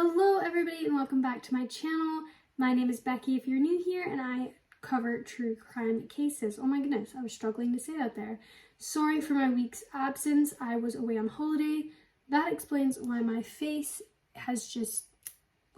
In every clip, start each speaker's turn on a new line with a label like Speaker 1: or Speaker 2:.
Speaker 1: Hello everybody and welcome back to my channel. My name is Becky if you're new here, and I cover true crime cases. Oh my goodness, I was struggling to say that there. Sorry for my week's absence. I was away on holiday. That explains why my face has just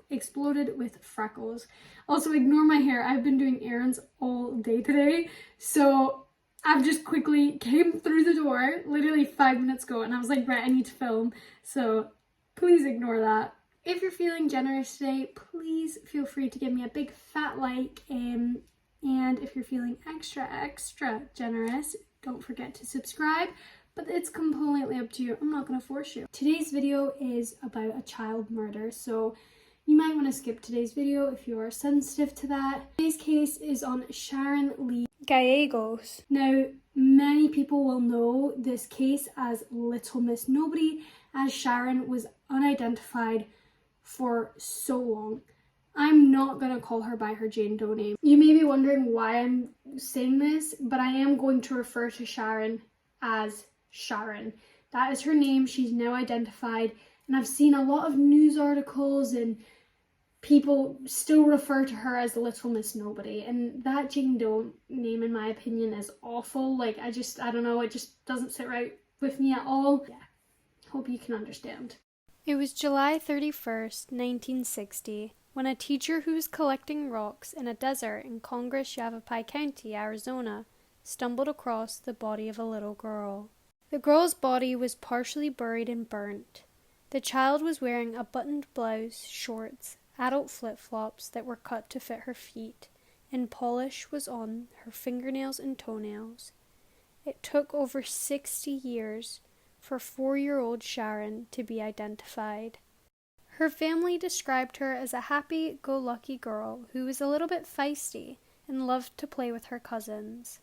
Speaker 1: exploded with freckles. Also, ignore my hair. I've been doing errands all day today, so I've just quickly came through the door literally 5 minutes ago and I was like, right, I need to film, so please ignore that. If you're feeling generous today, please feel free to give me a big fat like, and if you're feeling extra generous, don't forget to subscribe, but it's completely up to you. I'm not going to force you. Today's video is about a child murder, so you might want to skip today's video if you are sensitive to that. Today's case is on Sharon Lee Gallegos. Now, many people will know this case as Little Miss Nobody, as Sharon was unidentified for so long. I'm not going to call her by her Jane Doe name. You may be wondering why I'm saying this, but I am going to refer to Sharon as Sharon. That is her name. She's now identified, and I've seen a lot of news articles and people still refer to her as Little Miss Nobody, and that Jane Doe name, in my opinion, is awful. Like, I don't know, it just doesn't sit right with me at all. Yeah, hope you can understand. It was July 31st, 1960, when a teacher who was collecting rocks in a desert in Congress, Yavapai County, Arizona, stumbled across the body of a little girl. The girl's body was partially buried and burnt. The child was wearing a buttoned blouse, shorts, adult flip-flops that were cut to fit her feet, and polish was on her fingernails and toenails. It took over 60 years for 4-year-old Sharon to be identified. Her family described her as a happy-go-lucky girl who was a little bit feisty and loved to play with her cousins.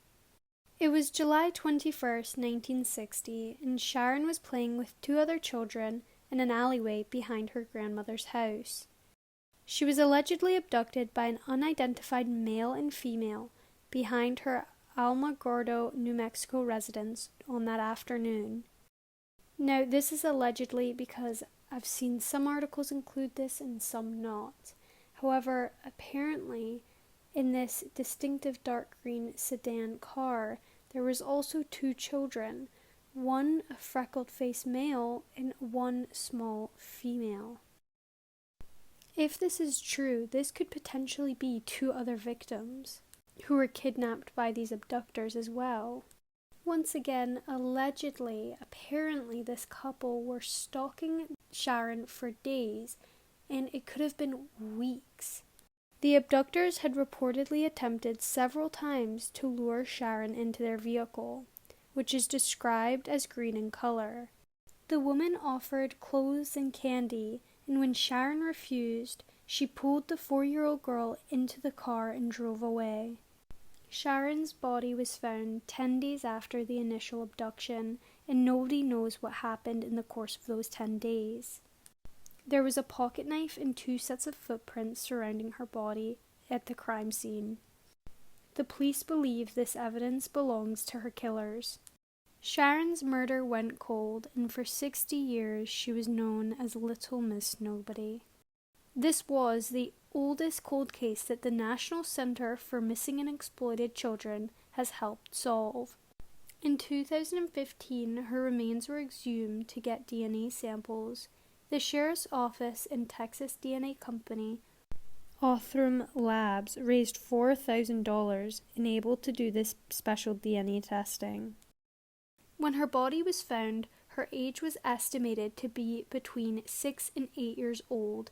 Speaker 1: It was July 21st, 1960, and Sharon was playing with 2 other children in an alleyway behind her grandmother's house. She was allegedly abducted by an unidentified male and female behind her Alamogordo, New Mexico residence on that afternoon. Now, this is allegedly because I've seen some articles include this and some not. However, apparently, in this distinctive dark green sedan car, there was also 2 children, one a freckled-faced male and one small female. If this is true, this could potentially be 2 other victims who were kidnapped by these abductors as well. Once again, allegedly, apparently this couple were stalking Sharon for days, and it could have been weeks. The abductors had reportedly attempted several times to lure Sharon into their vehicle, which is described as green in color. The woman offered clothes and candy, and when Sharon refused, she pulled the 4-year-old girl into the car and drove away. Sharon's body was found 10 days after the initial abduction, and nobody knows what happened in the course of those 10 days. There was a pocket knife and 2 sets of footprints surrounding her body at the crime scene. The police believe this evidence belongs to her killers. Sharon's murder went cold, and for 60 years she was known as Little Miss Nobody. This was the oldest cold case that the National Center for Missing and Exploited Children has helped solve. In 2015, her remains were exhumed to get DNA samples. The Sheriff's Office and Texas DNA company, Othram Labs, raised $4,000 and able to do this special DNA testing. When her body was found, her age was estimated to be between 6 and 8 years old,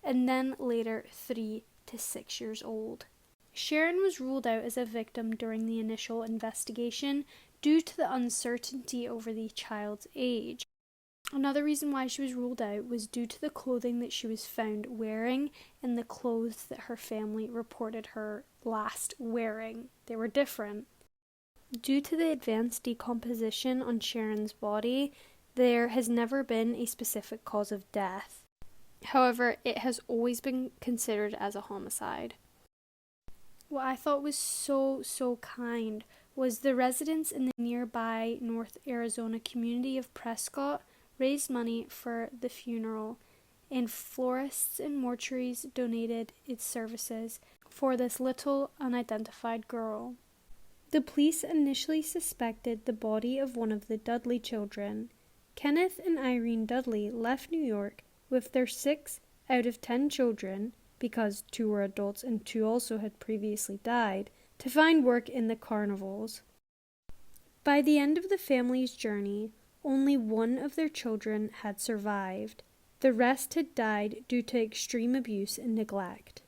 Speaker 1: and then later 3 to 6 years old. Sharon was ruled out as a victim during the initial investigation due to the uncertainty over the child's age. Another reason why she was ruled out was due to the clothing that she was found wearing and the clothes that her family reported her last wearing. They were different. Due to the advanced decomposition on Sharon's body, there has never been a specific cause of death. However, it has always been considered as a homicide. What I thought was so kind was the residents in the nearby North Arizona community of Prescott raised money for the funeral, and florists and mortuaries donated its services for this little unidentified girl. The police initially suspected the body of one of the Dudley children. Kenneth and Irene Dudley left New York with their 6 out of 10 children, because 2 were adults and 2 also had previously died, to find work in the carnivals. By the end of the family's journey, only 1 of their children had survived. The rest had died due to extreme abuse and neglect.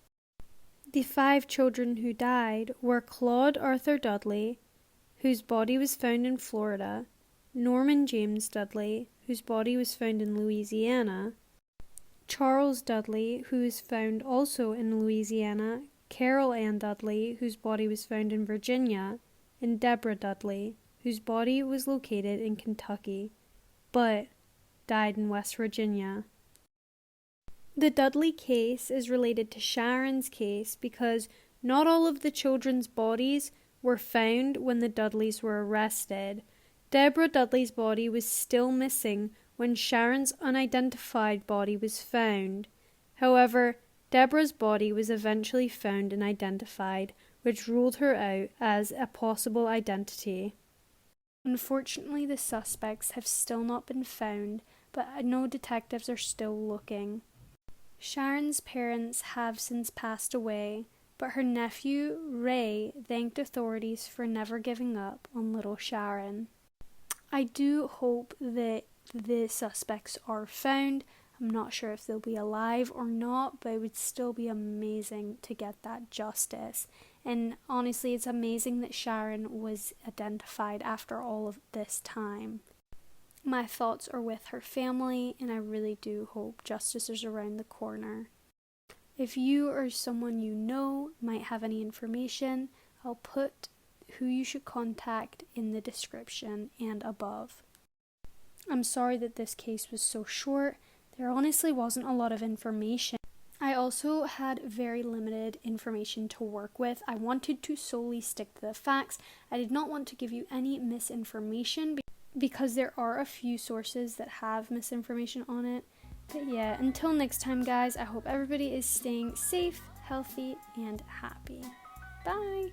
Speaker 1: The 5 children who died were Claude Arthur Dudley, whose body was found in Florida, Norman James Dudley, whose body was found in Louisiana, Charles Dudley, who was found also in Louisiana, Carol Ann Dudley, whose body was found in Virginia, and Deborah Dudley, whose body was located in Kentucky, but died in West Virginia. The Dudley case is related to Sharon's case because not all of the children's bodies were found when the Dudleys were arrested. Deborah Dudley's body was still missing when Sharon's unidentified body was found. However, Deborah's body was eventually found and identified, which ruled her out as a possible identity. Unfortunately, the suspects have still not been found, but I know detectives are still looking. Sharon's parents have since passed away, but her nephew, Ray, thanked authorities for never giving up on little Sharon. I do hope that the suspects are found. I'm not sure if they'll be alive or not, but it would still be amazing to get that justice. And honestly, it's amazing that Sharon was identified after all of this time. My thoughts are with her family, and I really do hope justice is around the corner. If you or someone you know might have any information, I'll put who you should contact in the description and above. I'm sorry that this case was so short. There honestly wasn't a lot of information. I also had very limited information to work with. I wanted to solely stick to the facts. I did not want to give you any misinformation because there are a few sources that have misinformation on it. But yeah, until next time, guys, I hope everybody is staying safe, healthy, and happy. Bye!